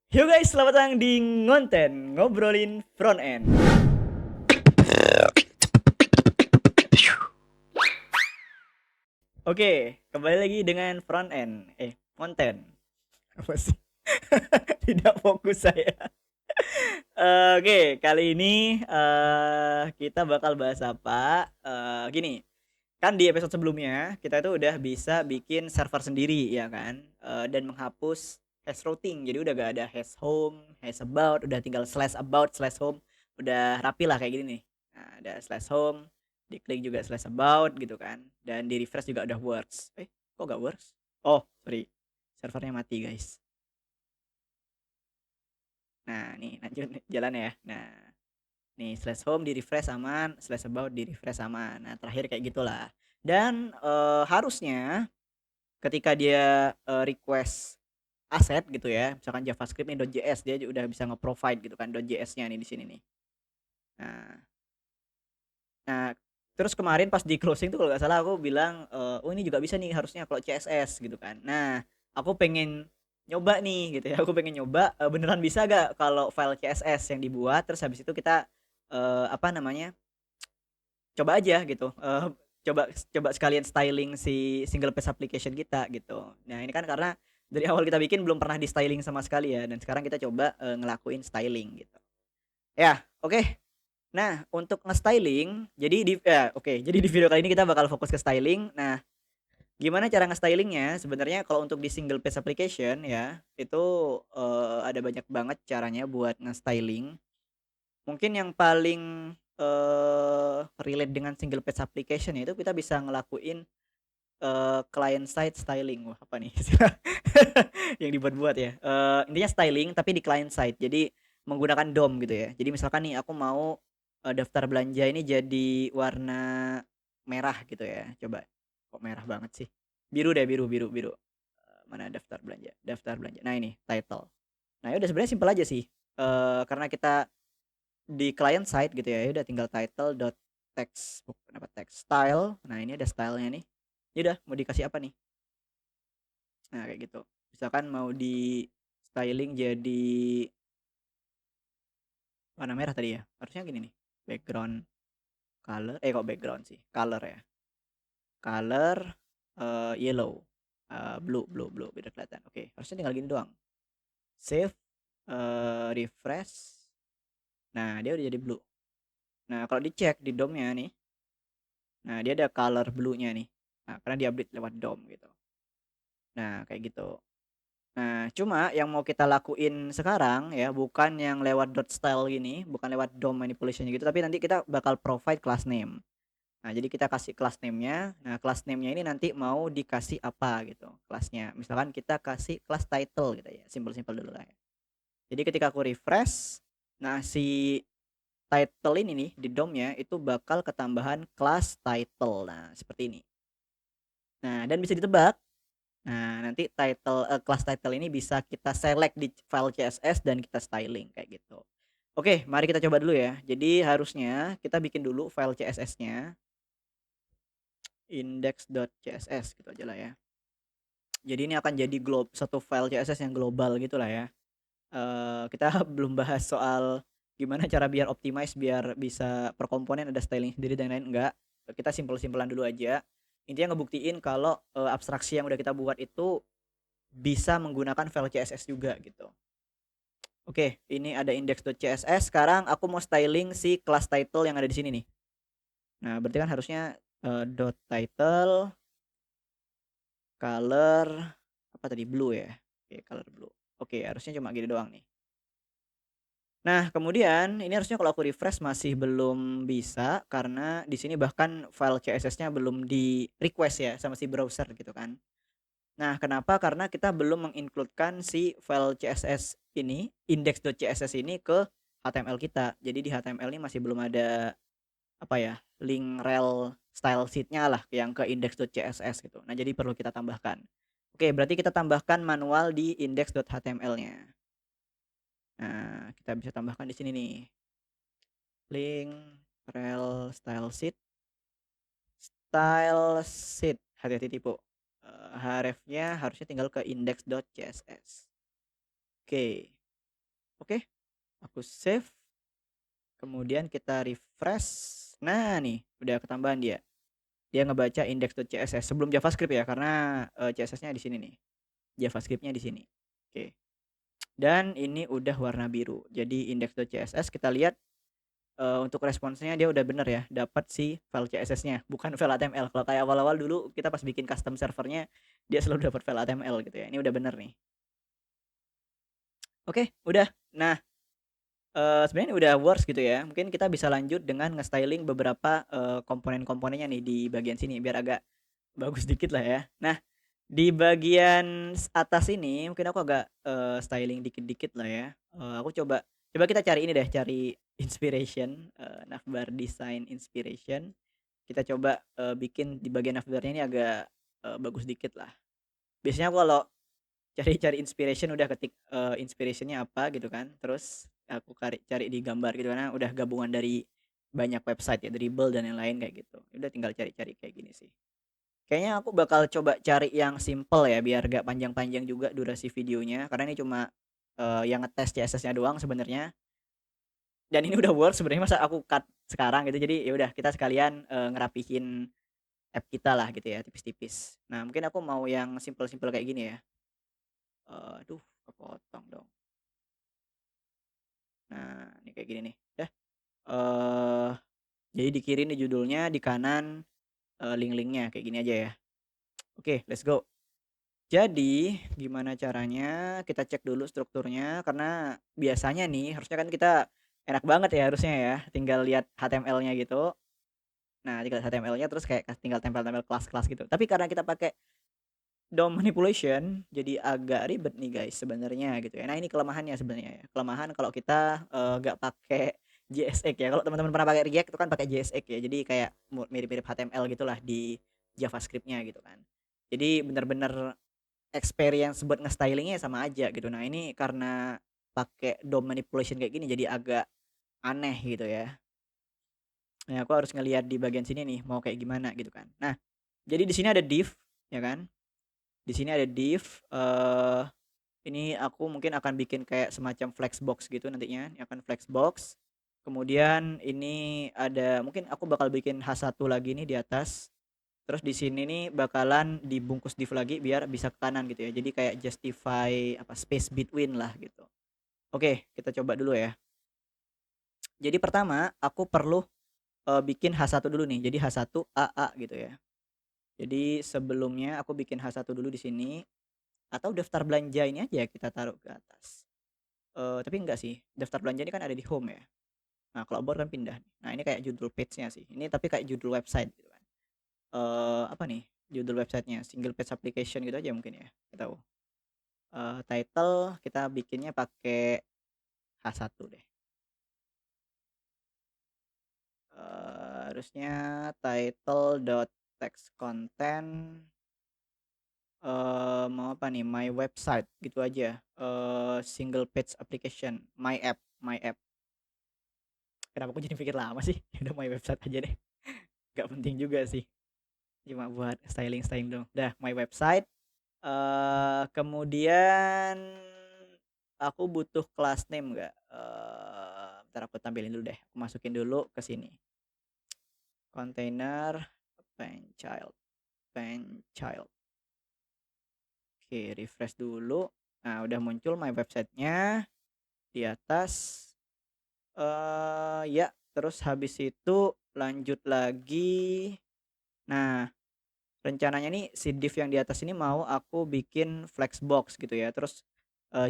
Yo guys, selamat datang di Ngonten, ngobrolin front end. Oke, kembali lagi dengan front end. Ngonten. Apa sih? Tidak fokus saya. Oke, kali ini kita bakal bahas apa? Gini, kan di episode sebelumnya kita itu udah bisa bikin server sendiri ya kan. Dan menghapus hash routing. Jadi udah gak ada hash home, hash about, udah tinggal slash about, slash home. Udah rapi lah kayak gini nih. Nah, ada slash home, diklik juga slash about gitu kan. Dan di refresh juga udah works. Kok gak works? Oh, sorry. Servernya mati guys. Nah, nih lanjut jalan ya. Nah, nih slash home di refresh aman, slash about di refresh aman. Nah, terakhir kayak gitulah. Dan harusnya ketika dia request aset gitu ya, misalkan JavaScript nih .js, dia udah bisa nge-provide gitu kan .js-nya nih di sini nih. Nah, nah terus kemarin pas di closing tuh kalau nggak salah aku bilang, oh ini juga bisa nih harusnya kalau CSS gitu kan. Nah, aku pengen nyoba nih gitu ya, aku pengen nyoba beneran bisa gak kalau file CSS yang dibuat terus habis itu kita apa namanya, coba aja gitu, coba coba sekalian styling si single page application kita gitu. Nah ini kan karena dari awal kita bikin belum pernah di styling sama sekali ya, dan sekarang kita coba ngelakuin styling gitu ya. Oke. Nah untuk nge-styling, jadi di video kali ini kita bakal fokus ke styling. Nah, gimana cara nge-stylingnya sebenarnya kalau untuk di single page application ya, itu ada banyak banget caranya buat nge-styling. Mungkin yang paling relate dengan single page application itu kita bisa ngelakuin client side styling. Wah, apa nih istilah yang dibuat-buat ya? Intinya styling tapi di client side. Jadi menggunakan DOM gitu ya. Jadi misalkan nih aku mau daftar belanja ini jadi warna merah gitu ya. Coba. Kok merah banget sih? Biru deh, biru, biru, biru. Mana daftar belanja? Daftar belanja. Nah, ini title. Nah, ya udah sebenarnya simpel aja sih. Karena kita di client side gitu ya, udah tinggal title dot text, bukan apa, text style. Nah ini ada stylenya nih. Ya udah mau dikasih apa nih? Nah kayak gitu. Misalkan mau di styling jadi warna merah tadi ya, harusnya gini nih, background color, kok background sih, color ya, color yellow, blue, blue, blue, biar kelihatan. Oke, harusnya tinggal gini doang. Save, refresh. Nah dia udah jadi blue. Nah kalau dicek di DOM-nya nih, nah dia ada color blue-nya nih. Nah karena dia update lewat DOM gitu. Nah kayak gitu. Nah, cuma yang mau kita lakuin sekarang ya, bukan yang lewat dot style gini, bukan lewat DOM manipulation gitu, tapi nanti kita bakal provide class name. Nah, jadi kita kasih class name-nya. Nah, class name-nya ini nanti mau dikasih apa gitu kelasnya. Misalkan kita kasih class title gitu ya. Simpel-simpel dulu lah ya. Jadi ketika aku refresh, nah si title ini nih di DOM-nya itu bakal ketambahan class title. Nah, seperti ini. Nah, dan bisa ditebak. Nah, nanti class title ini bisa kita select di file CSS dan kita styling kayak gitu. Oke, mari kita coba dulu ya. Jadi harusnya kita bikin dulu file CSS-nya, index.css gitu aja lah ya. Jadi ini akan jadi satu file CSS yang global gitu lah ya. Kita belum bahas soal gimana cara biar optimize biar bisa per komponen ada styling sendiri dan lain, enggak. Kita simpel-simpelan dulu aja. Intinya ngebuktiin kalau abstraksi yang udah kita buat itu bisa menggunakan file CSS juga gitu. Oke, ini ada index.css. Sekarang aku mau styling si class title yang ada di sini nih. Nah, berarti kan harusnya dot title color apa tadi, blue ya. Oke, color blue. Oke, harusnya cuma gini doang nih. Nah, kemudian ini harusnya kalau aku refresh masih belum bisa karena di sini bahkan file CSS-nya belum di request ya sama si browser gitu kan. Nah, kenapa? Karena kita belum mengincludekan si file CSS ini, index.css ini ke HTML kita. Jadi di HTML ini masih belum ada apa ya, link rel style sheet-nya lah yang ke index.css gitu. Nah, jadi perlu kita tambahkan. Oke, berarti kita tambahkan manual di index.html-nya. Nah, kita bisa tambahkan di sini nih. Link rel style sheet. Hati-hati tipu. Href-nya harusnya tinggal ke index.css. Oke. Oke, aku save, kemudian kita refresh. Nah nih, udah ketambahan dia. Dia ngebaca index.css sebelum JavaScript ya, karena, CSS-nya di sini nih, JavaScript-nya di sini. Oke, dan ini udah warna biru. Jadi index.css kita lihat, untuk responsnya dia udah bener ya, dapat si file CSS-nya, bukan file HTML. Kalau kayak awal-awal dulu kita pas bikin custom servernya, dia selalu dapat file HTML gitu ya. Ini udah bener nih. Oke, udah. Nah, sebenarnya ini udah works gitu ya. Mungkin kita bisa lanjut dengan nge-styling beberapa, komponen-komponennya nih di bagian sini biar agak bagus dikit lah ya. Nah, di bagian atas ini mungkin aku agak, styling dikit-dikit lah ya. Aku coba coba kita cari ini deh, cari inspiration, navbar design inspiration. Kita coba, bikin di bagian navbarnya ini agak, bagus dikit lah. Biasanya aku kalau cari-cari inspiration udah ketik, inspiration-nya apa gitu kan, terus aku cari di gambar gitu karena udah gabungan dari banyak website ya, Dribbble dan yang lain kayak gitu. Udah tinggal cari-cari kayak gini sih. Kayaknya aku bakal coba cari yang simple ya biar gak panjang-panjang juga durasi videonya karena ini cuma, yang ngetes CSS-nya doang sebenarnya dan ini udah work sebenarnya masa aku cut sekarang gitu. Jadi ya udah kita sekalian, ngerapihin app kita lah gitu ya tipis-tipis. Nah mungkin aku mau yang simple-simple kayak gini ya, aduh kepotong dong. Nah ini kayak gini nih, dah, eee, jadi di kiri nih judulnya, di kanan, link-linknya kayak gini aja ya. Oke, let's go. Jadi, gimana caranya kita cek dulu strukturnya karena biasanya nih harusnya kan kita enak banget ya harusnya ya, tinggal lihat HTML-nya gitu. Nah, tinggal HTML-nya terus kayak tinggal tempel-tempel kelas-kelas gitu. Tapi karena kita pakai DOM manipulation jadi agak ribet nih guys sebenarnya gitu ya. Nah, ini kelemahannya sebenarnya ya. Kelemahan kalau kita, nggak pakai JSX ya. Kalau teman-teman pernah pakai React itu kan pakai JSX ya. Jadi kayak mirip-mirip HTML gitulah di JavaScript-nya gitu kan. Jadi bener-bener experience buat nge-stylingnya sama aja gitu. Nah, ini karena pakai DOM manipulation kayak gini jadi agak aneh gitu ya. Nah, aku harus ngelihat di bagian sini nih mau kayak gimana gitu kan. Nah, jadi di sini ada div ya kan. Di sini ada div, ini aku mungkin akan bikin kayak semacam flexbox gitu nantinya. Ini akan flexbox. Kemudian ini ada mungkin aku bakal bikin H1 lagi nih di atas. Terus di sini nih bakalan dibungkus div lagi biar bisa ke kanan gitu ya. Jadi kayak justify apa space between lah gitu. Oke, kita coba dulu ya. Jadi pertama aku perlu bikin H1 dulu nih. Jadi H1 AA gitu ya. Jadi sebelumnya aku bikin H1 dulu di sini atau daftar belanja ini aja kita taruh ke atas. Tapi enggak sih. Daftar belanja ini kan ada di home ya. Nah, kalau about kan pindah. Nah, ini kayak judul page-nya sih. Ini tapi kayak judul website gitu kan. Apa nih judul websitenya? Single page application gitu aja mungkin ya. Kita tahu. Title kita bikinnya pakai H1 deh. Harusnya title dot text content, mau apa nih, my website gitu aja, single page application, my app. Kenapa aku jadi pikir lama sih? Ya udah my website aja deh, nggak penting juga sih, cuma buat styling-styling dong. Udah my website, kemudian aku butuh class name nggak? Bentar aku tampilin dulu deh, aku masukin dulu ke sini. Container child child. Oke, refresh dulu. Nah, udah muncul my website-nya di atas. Ya, terus habis itu lanjut lagi. Nah, rencananya nih si div yang di atas ini mau aku bikin flexbox gitu ya. Terus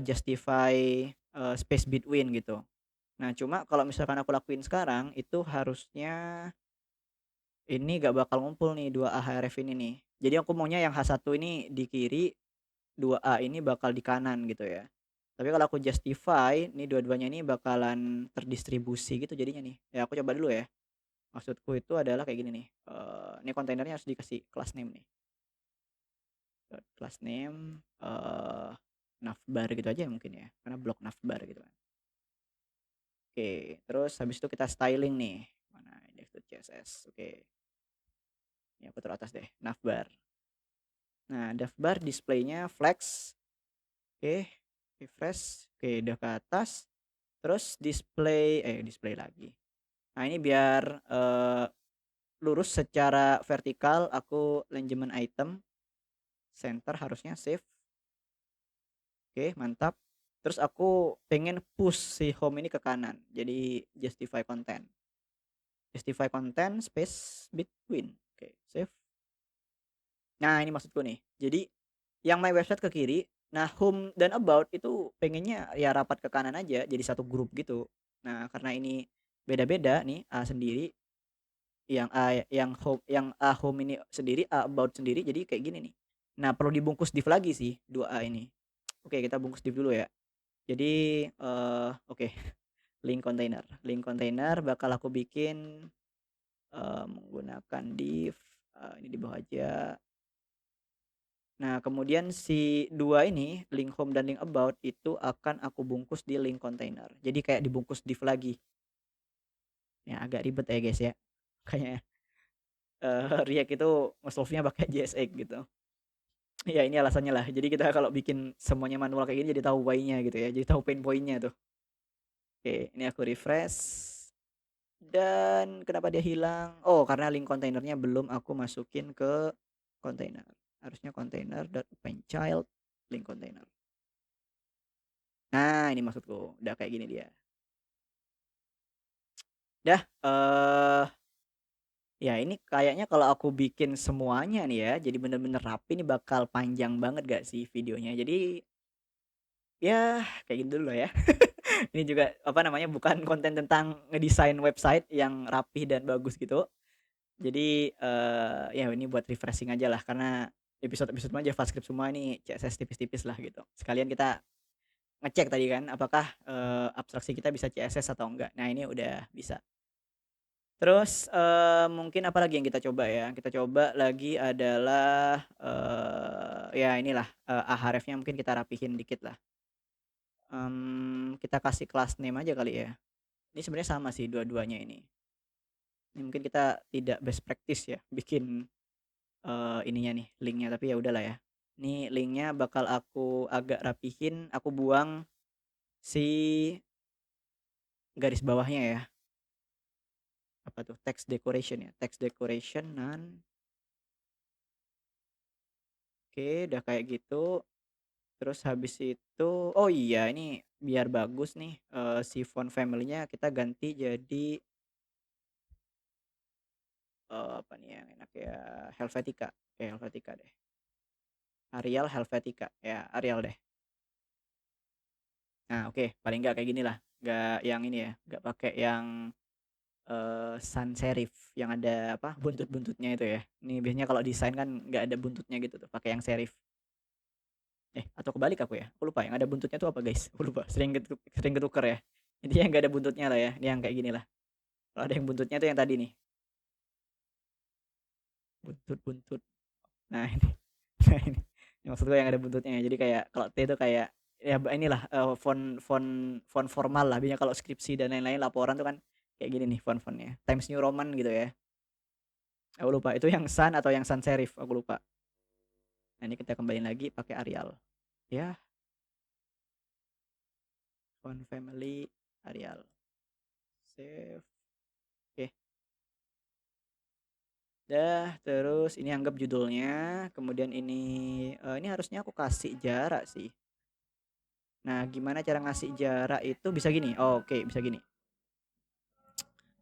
justify space between gitu. Nah, cuma kalau misalkan aku lakuin sekarang itu harusnya ini gak bakal ngumpul nih 2 href ini nih. Jadi aku maunya yang H1 ini di kiri, 2A ini bakal di kanan gitu ya. Tapi kalau aku justify, nih dua-duanya ini bakalan terdistribusi gitu jadinya nih. Ya aku coba dulu ya. Maksudku itu adalah kayak gini nih. Ini kontainernya harus dikasih class name nih. Class name navbar gitu aja ya mungkin ya. Karena blok navbar gitu kan. Oke, terus habis itu kita styling nih. Mana index.css. Oke. Ini aku taruh atas deh, navbar. Nah, navbar displaynya flex. Oke, refresh. Oke, udah ke atas. Terus display lagi. Nah, ini biar, lurus secara vertikal aku arrangement item, center harusnya save, oke mantap. Terus aku pengen push si home ini ke kanan, jadi justify content space between, oke save. Nah, ini maksudku nih. Jadi yang my website ke kiri, nah home dan about itu pengennya ya rapat ke kanan aja, jadi satu grup gitu. Nah, karena ini beda-beda nih, A sendiri, yang home ini sendiri, A about sendiri, jadi kayak gini nih. Nah, perlu dibungkus div lagi sih 2A ini. Oke, kita bungkus div dulu ya. Jadi, oke, link container bakal aku bikin, menggunakan div, ini di bawah aja. Nah, kemudian si 2 ini, link home dan link about itu akan aku bungkus di link container. Jadi kayak dibungkus div lagi. Ya agak ribet ya, guys, ya. Makanya, React itu nge-solve-nya pakai JSX gitu. Ya ini alasannya lah. Jadi kita kalau bikin semuanya manual kayak gini jadi tahu why-nya gitu ya. Jadi tahu pain point-nya tuh. Oke, ini aku refresh. Dan kenapa dia hilang? Oh, karena link kontainernya belum aku masukin ke container. Harusnya container.openChild link container. Nah, ini maksudku. Udah kayak gini dia. Dah, ya ini kayaknya kalau aku bikin semuanya nih ya, jadi bener-bener rapi nih bakal panjang banget gak sih videonya. Jadi ya kayak gini dulu lah ya. Ini juga apa namanya bukan konten tentang ngedesain website yang rapi dan bagus gitu. Jadi ya ini buat refreshing aja lah karena episode-episode mah JavaScript semua ini CSS tipis-tipis lah gitu. Sekalian kita ngecek tadi kan apakah abstraksi kita bisa CSS atau enggak. Nah, ini udah bisa. Terus mungkin apa lagi yang kita coba ya? Kita coba lagi adalah ya inilah Ahrefs-nya mungkin kita rapihin dikit lah. Kita kasih class name aja kali ya. Ini sebenarnya sama sih dua-duanya ini. Ini mungkin kita tidak best practice ya bikin ininya nih linknya, tapi ya udahlah ya. Ini linknya bakal aku agak rapihin, aku buang si garis bawahnya ya. Apa tuh? Text decoration ya. Text decoration none. Oke, udah kayak gitu. Terus habis itu oh iya ini biar bagus nih si font family-nya kita ganti jadi apa nih yang enak ya? Helvetica. Oke, Helvetica deh. Arial Helvetica. Ya, Arial deh. Nah, oke, paling nggak kayak gini lah. Nggak yang ini ya, nggak pakai yang sans serif yang ada apa, buntut-buntutnya itu ya. Ini biasanya kalau desain kan nggak ada buntutnya gitu tuh, pakai yang serif. Atau kebalik aku ya? Aku lupa yang ada buntutnya tuh apa, guys? Aku lupa, sering ketuker ya. Intinya yang nggak ada buntutnya lah ya, ini yang kayak gini lah. Kalau ada yang buntutnya tuh yang tadi nih, buntut-buntut. Nah ini, nah ini maksud gue yang ada buntutnya. Jadi kayak kalau T itu kayak ya inilah font font font formal lah. Biasanya kalau skripsi dan lain-lain laporan tuh kan kayak gini nih font-fontnya. Times New Roman gitu ya. Aku lupa itu yang sans atau yang sans serif, aku lupa. Nah, ini kita kembali lagi pakai Arial. Ya, font family Arial. Save. Oke. Dah, terus ini anggap judulnya, kemudian ini harusnya aku kasih jarak sih. Nah, gimana cara ngasih jarak itu bisa gini. Oh, oke, bisa gini.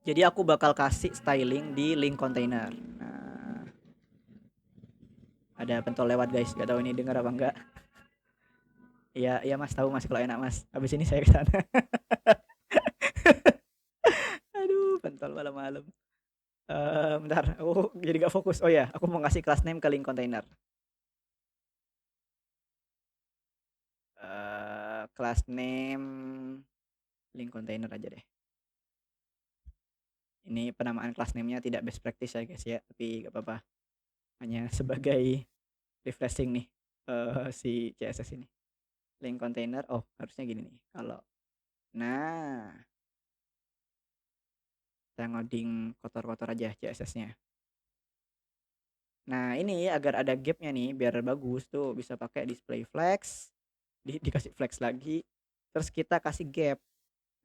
Jadi aku bakal kasih styling di link container. Nah, ada pentol lewat, guys. Gak tahu ini dengar apa enggak. Iya, iya Mas, tahu Mas kalau enak Mas. Habis ini saya ke sana. Aduh, pentol malam-malam. Bentar, aku jadi gak fokus. Oh ya, aku mau ngasih class name ke link container. Class name link container aja deh. Ini penamaan class name-nya tidak best practice ya guys ya, tapi gak apa-apa. Hanya sebagai refreshing nih si CSS ini. Link container, oh harusnya gini nih. Kalau nah, kita ngoding kotor-kotor aja CSS-nya. Nah, ini agar ada gap-nya nih biar bagus tuh bisa pakai display flex, dikasih flex lagi, terus kita kasih gap.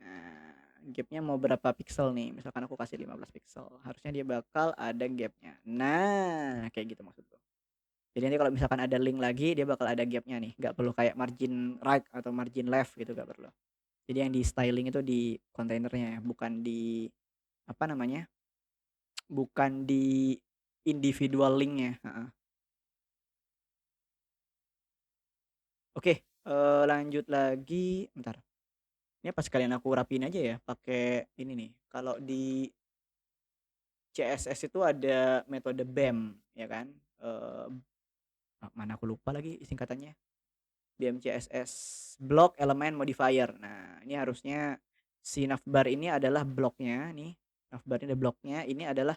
Nah, gapnya mau berapa pixel nih? Misalkan aku kasih 15 pixel, harusnya dia bakal ada gapnya. Nah, kayak gitu maksudku. Jadi nanti kalau misalkan ada link lagi, dia bakal ada gapnya nih. Nggak perlu kayak margin right atau margin left gitu, nggak perlu. Jadi yang di styling itu di kontainernya ya, bukan di apa namanya? Bukan di individual linknya. Heeh. Oke, lanjut lagi. Bentar. Ini pas sekalian aku rapiin aja ya, pakai ini nih. Kalau di CSS itu ada metode BEM, ya kan? Eh, mana aku lupa lagi singkatannya. BEM CSS, Block Element Modifier. Nah, ini harusnya si navbar ini adalah bloknya nih. Navbar ini ada bloknya, ini adalah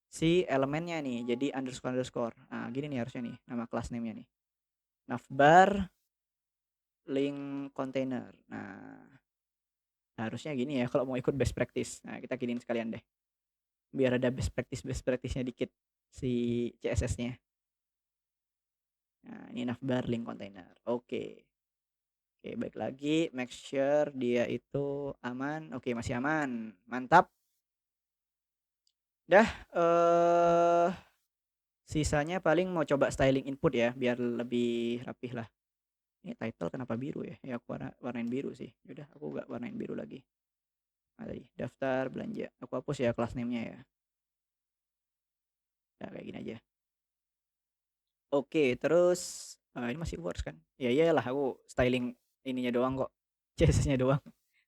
si elemennya nih. Jadi underscore underscore. Nah, gini nih harusnya nih nama class name-nya nih. Navbar link container. Nah, harusnya gini ya kalau mau ikut best practice. Nah, kita giniin sekalian deh. Biar ada best practice-nya dikit si CSS-nya. Nah, ini navbar link container. Oke. Oke, baik lagi. Make sure dia itu aman. Oke, masih aman. Mantap. Dah, sisanya paling mau coba styling input ya, biar lebih rapih lah. Ini title kenapa biru ya? Ya aku warnain biru sih. Udah, aku gak warnain biru lagi. Nah, tadi daftar belanja. Aku hapus ya kelas name-nya ya. Ya kayak gini aja. Oke, terus ini masih works kan? Ya iyalah aku styling ininya doang kok. CSS-nya doang.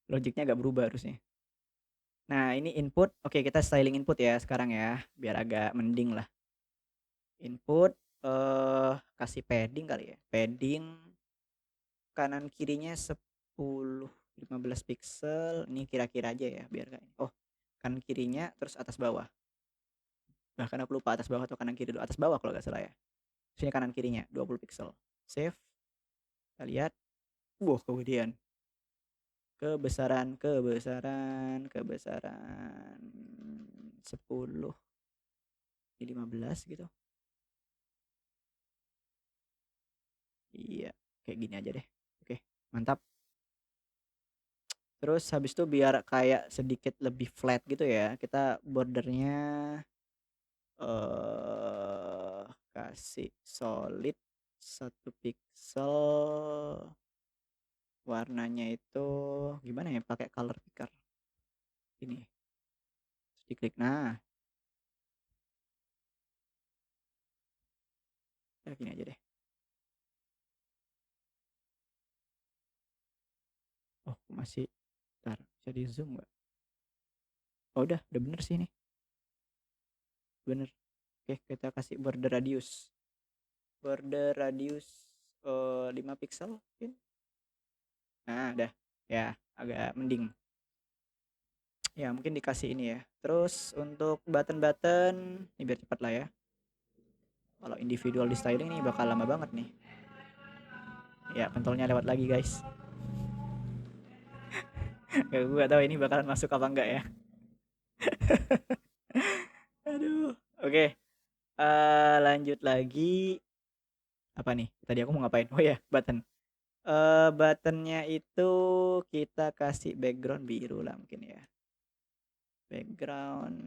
Logiknya gak berubah harusnya. Nah, ini input. Oke, kita styling input ya sekarang ya, biar agak mending lah. Input kasih padding kali ya. Padding kanan kirinya 10 15 pixel. Ini kira-kira aja ya biar kayak. Oh, kanan kirinya terus atas bawah. Bahkan aku lupa atas bawah atau kanan kiri dulu. Atas bawah kalau nggak salah ya. Sini kanan kirinya 20 pixel. Save. Kita lihat. Wah, kemudian kebesaran 10 di 15 gitu. Iya, kayak gini aja deh. Oke, mantap. Terus habis itu biar kayak sedikit lebih flat gitu ya, kita bordernya kasih solid 1 pixel. Warnanya itu gimana ya? Pakai color picker. Ini. Terus diklik. Nah, ya gini aja deh. Oh, masih. Bentar, bisa di zoom nggak? Oh, udah bener sih ini. Bener. Oke, kita kasih border radius. Border radius 5 pixel mungkin. Nah, udah. Ya, agak mending. Ya, mungkin dikasih ini ya. Terus untuk button-button, ini biar cepat lah ya. Kalau individual di styling ini bakal lama banget nih. Ya, pentolnya lewat lagi guys. Gue gak tahu ini bakalan masuk apa enggak ya. Aduh. Oke, lanjut lagi. Apa nih? Tadi aku mau ngapain? Oh ya, button. Buttonnya itu kita kasih background biru lah mungkin ya. Background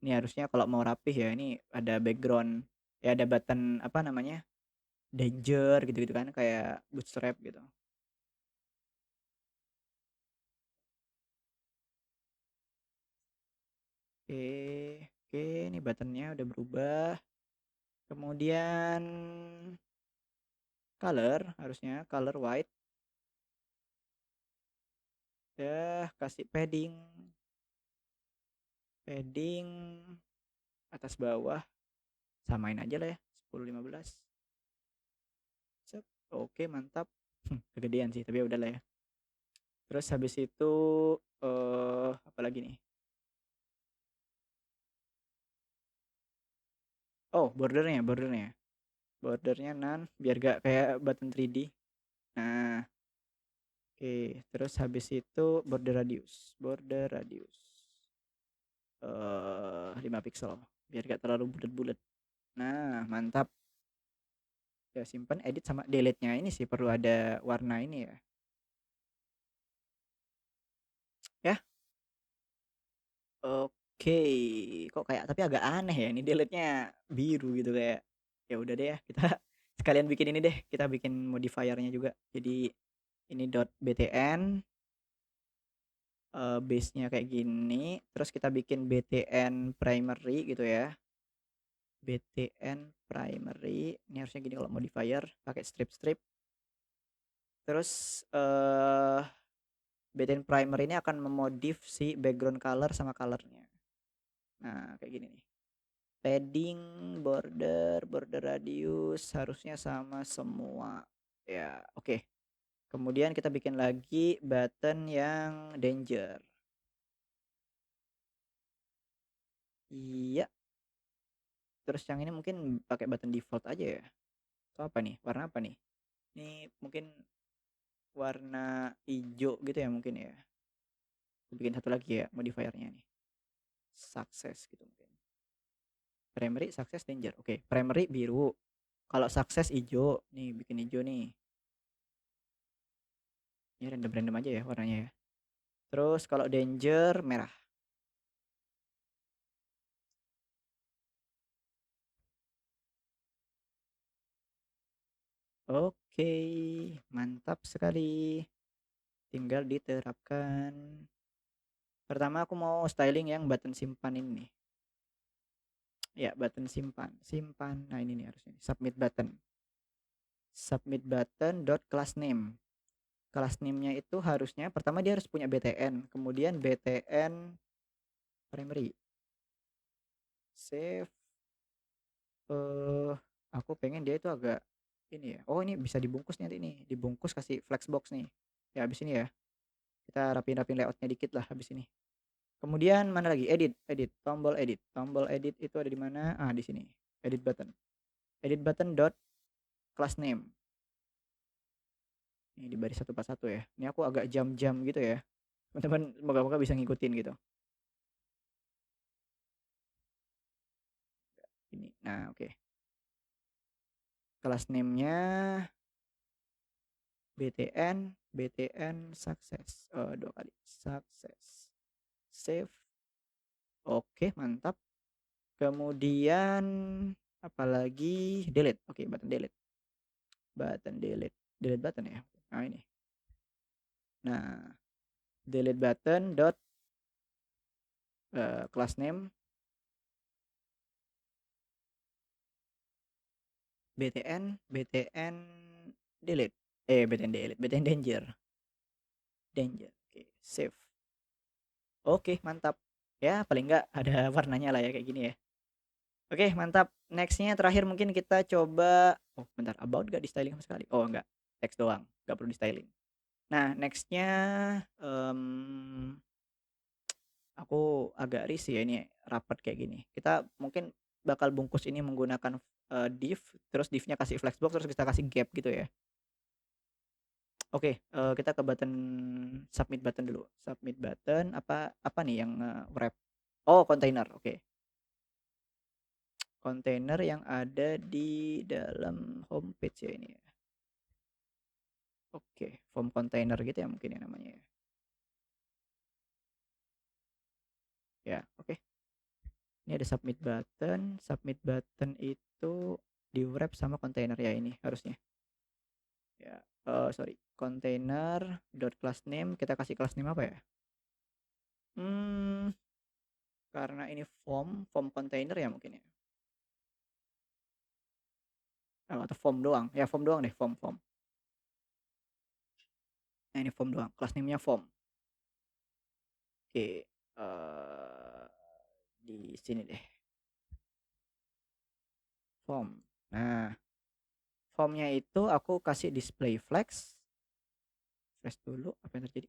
ini harusnya kalau mau rapih ya ini ada background ya ada button apa namanya? Danger gitu-gitu kan kayak bootstrap gitu. Oke, oke ini buttonnya udah berubah. Kemudian color harusnya color white. Ya, kasih padding atas bawah samain aja lah ya 10 15. Sep. Oke, mantap. Kegedean sih, tapi ya udahlah ya. Terus habis itu apa lagi nih? Oh, bordernya. Bordernya none biar gak kayak button 3D. Nah, oke. Terus habis itu border radius 5 pixel biar gak terlalu bulat-bulat. Nah, mantap. Ya simpen, edit sama delete-nya ini sih perlu ada warna ini ya. Ya, oke. Kok kayak tapi agak aneh ya ini delete-nya biru gitu kayak, ya udah deh ya kita sekalian bikin ini deh, kita bikin modifier-nya juga. Jadi ini .btn, base-nya kayak gini, terus kita bikin btn primary gitu ya. btn primary, ini harusnya gini kalau modifier, pakai strip. Terus, btn primer ini akan memodif si background color sama color-nya. Nah, kayak gini nih. Padding, border radius harusnya sama semua. Ya, oke. Kemudian kita bikin lagi button yang danger. Iya, terus yang ini mungkin pakai button default aja ya. Atau apa nih? Warna apa nih? Ini mungkin warna hijau gitu ya mungkin ya. Aku bikin satu lagi ya modifiernya nih. Success gitu mungkin. Primary, success, danger. Oke, primary biru. Kalau success hijau, nih bikin hijau nih. Ini random-random aja ya warnanya ya. Terus kalau danger merah. Oke, mantap sekali. Tinggal diterapkan. Pertama aku mau styling yang button simpan ini nih. Ya, button simpan. Simpan. Nah, ini nih harusnya. Submit button. Submit button dot class name. Class name-nya itu harusnya pertama dia harus punya BTN, kemudian BTN primary. Save. Aku pengen dia itu agak ini ya. Oh, ini bisa dibungkus nanti nih. Dibungkus kasih flexbox nih. Ya habis ini ya. Kita rapin-rapin layoutnya dikit lah habis ini. Kemudian mana lagi? Edit, tombol edit. Tombol edit itu ada di mana? Ah, di sini. Edit button. Edit button dot class name. Ini di baris 141 ya. Ini aku agak jam-jam gitu ya. Teman-teman moga-moga bisa ngikutin gitu. Ini. Nah, oke. Class name-nya BTN success. Oh, dua kali. Success. Save. Oke, mantap. Kemudian apalagi delete. Oke, button delete. Button delete. Delete button ya. Nah, ini. Nah, delete button dot class name btn delete. BTN danger. Danger. Oke, save. Oke, mantap. Ya, paling enggak ada warnanya lah ya kayak gini ya. Oke, mantap. Nextnya terakhir mungkin kita coba oh, bentar, about gak di styling sama sekali? Oh, enggak. Teks doang, enggak perlu di styling. Nah, nextnya aku agak risih ya ini rapat kayak gini. Kita mungkin bakal bungkus ini menggunakan, div, terus divnya kasih flexbox, terus kita kasih gap gitu ya. Oke, kita ke button submit button dulu. Submit button apa apa nih yang wrap? Oh, container, oke. Container yang ada di dalam homepage ya ini ya. Oke, form container gitu ya mungkin ya namanya ya. Ya, oke. Ini ada submit button itu di-wrap sama container ya ini harusnya. Ya, sorry, container dot class name, kita kasih class name apa ya? Hmm, karena ini form container ya mungkin ya? Atau form doang? Ya form doang deh, form. Nah, ini form doang, class name-nya form. Oke, di sini deh, form. Nah, formnya itu aku kasih display flex. Refresh dulu, apa yang terjadi?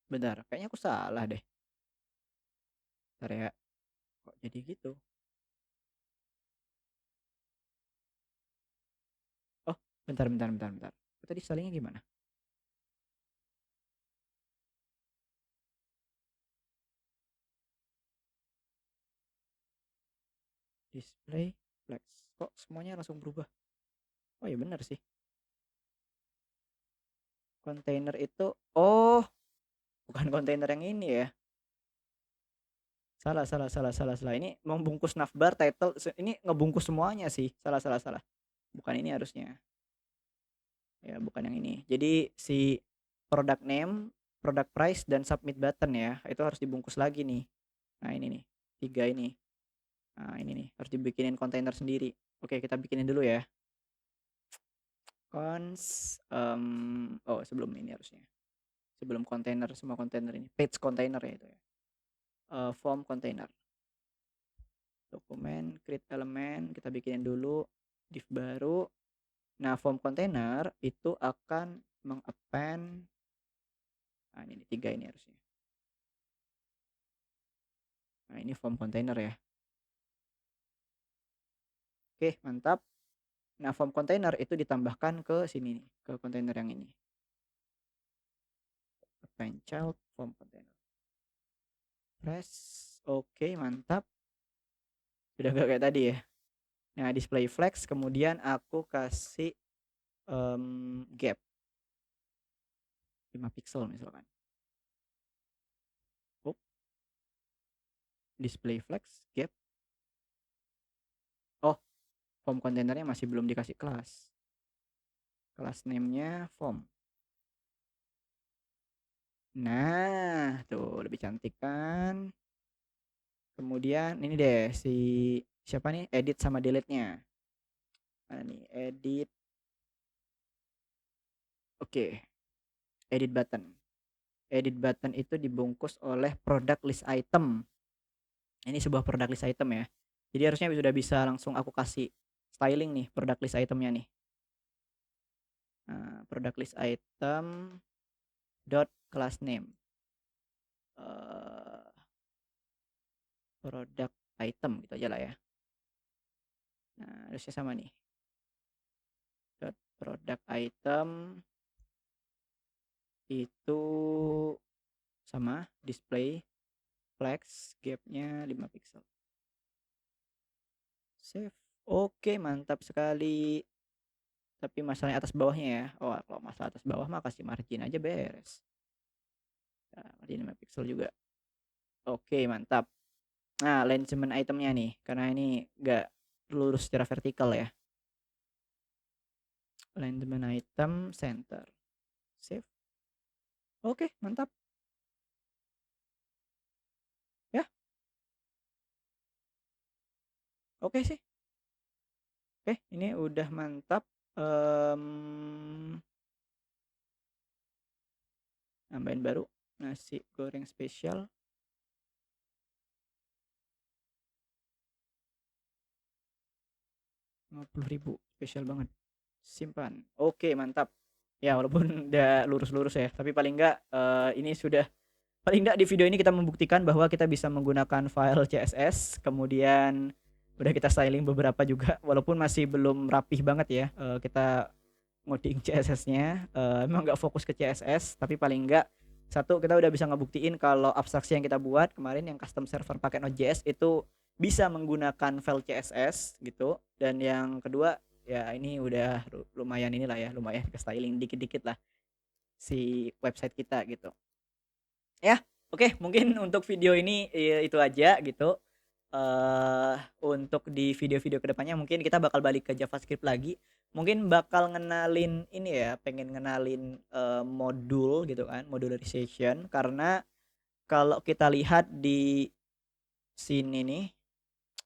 Bentar, kayaknya aku salah deh. Bentar ya, kok jadi gitu? Oh, bentar. Tadi stylingnya gimana? display flex. Kok semuanya langsung berubah? Oh ya benar sih. Kontainer itu, oh bukan kontainer yang ini ya. Salah, salah, salah, salah, salah. Ini membungkus navbar, title, ini ngebungkus semuanya sih. Salah, salah, salah. Bukan ini harusnya. Ya, bukan yang ini. Jadi si product name, product price, dan submit button ya, itu harus dibungkus lagi nih. Nah ini nih, 3 ini. Nah ini nih, harus dibikinin kontainer sendiri. Oke, kita bikinin dulu ya. Oh sebelum ini harusnya. Sebelum kontainer, semua kontainer ini. Page kontainer ya itu ya. Form container. Dokumen, create element, kita bikinin dulu div baru. Nah, form container itu akan mengappend, nah ini 3 ini harusnya. Nah, ini form container ya. Oke, mantap. Nah, form container itu ditambahkan ke sini nih, ke container yang ini. Append child form container. Press. Oke, mantap. Sudah gak kayak tadi ya. Nah, display flex, kemudian aku kasih gap 5 pixel misalkan. Oh, display flex gap. Oh, form kontainernya masih belum dikasih kelas. Kelas name-nya form. Nah, tuh lebih cantik kan. Kemudian ini deh si siapa nih, edit sama delete-nya. Mana nih, edit. Oke, edit button. Edit button itu dibungkus oleh product list item. Ini sebuah product list item ya. Jadi harusnya sudah bisa langsung aku kasih styling nih product list itemnya nih. Nah, product list item dot class name. Product item gitu aja lah ya. Nah, harusnya sama nih. Dot product item itu sama display flex gapnya 5 pixel. Save. Oke, mantap sekali. Tapi masalahnya atas bawahnya ya. Oh, kalau masalah atas bawah mah kasih margin aja beres. Nah, margin 5 pixel juga. Oke, mantap. Nah, alignment itemnya nih, karena ini nggak lurus secara vertikal ya. Alignment item center. Save. Oke, mantap. Ya, oke sih. Oke, ini udah mantap. Nambahin baru nasi goreng spesial 50.000, spesial banget. Simpan. Oke, mantap. Ya, walaupun udah lurus-lurus ya, tapi paling enggak ini sudah, paling enggak di video ini kita membuktikan bahwa kita bisa menggunakan file CSS, kemudian udah kita styling beberapa juga, walaupun masih belum rapih banget ya. Kita ngoding CSS-nya, emang nggak fokus ke CSS, tapi paling enggak satu kita udah bisa ngebuktiin kalau abstraksi yang kita buat kemarin yang custom server pakai Node.js itu bisa menggunakan file CSS gitu. Dan yang kedua ya ini udah lumayan inilah ya, lumayan ke styling dikit-dikit lah si website kita gitu. Ya, oke, mungkin untuk video ini ya, itu aja gitu. Untuk di video-video kedepannya mungkin kita bakal balik ke JavaScript lagi. Mungkin bakal ngenalin ini ya, pengen ngenalin modul gitu kan, modularization, karena kalau kita lihat di sini nih,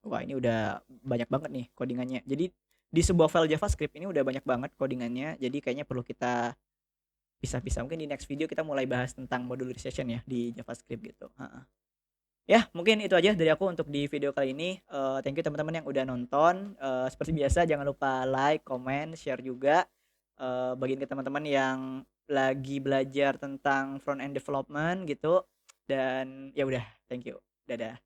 wah ini udah banyak banget nih codingannya. Jadi di sebuah file JavaScript ini udah banyak banget codingannya. Jadi kayaknya perlu kita pisah-pisah. Mungkin di next video kita mulai bahas tentang modularization ya di JavaScript gitu. Ya, mungkin itu aja dari aku untuk di video kali ini. Thank you teman-teman yang udah nonton. Seperti biasa jangan lupa like, comment, share juga. Bagiin ke teman-teman yang lagi belajar tentang front end development gitu. Dan ya udah, thank you. Dadah.